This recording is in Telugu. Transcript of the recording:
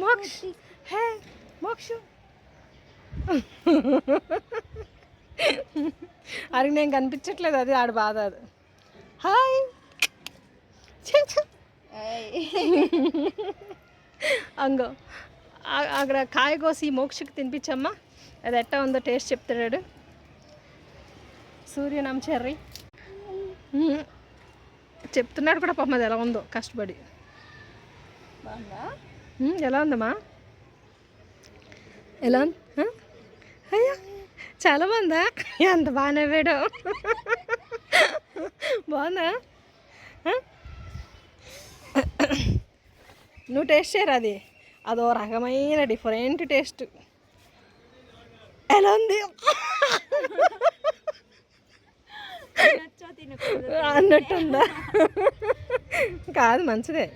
మోక్ష్, హే మోక్ష. అది నేను కనిపించట్లేదు, అది ఆడ బాధ. అది హాయ్. అంగో అక్కడ కాయ కోసి మోక్షకి తినిపించమ్మా. అది ఎట్టా ఉందో టేస్ట్ చెప్తాడు. సూర్యనామచర్రి చెప్తున్నాడు కూడా పాపం, అది ఎలా ఉందో కష్టపడి. ఎలా ఉందమ్మా? ఎలా ఉంది? అయ్యా చాలా బాగుందా? ఎంత బాగా నవ్వాడో. బాగుందా? నువ్వు టేస్ట్ చేయరా? అది అదో రకమైన డిఫరెంట్ టేస్ట్. ఎలా ఉంది అన్నట్టుందా? కాదు, మంచిదే.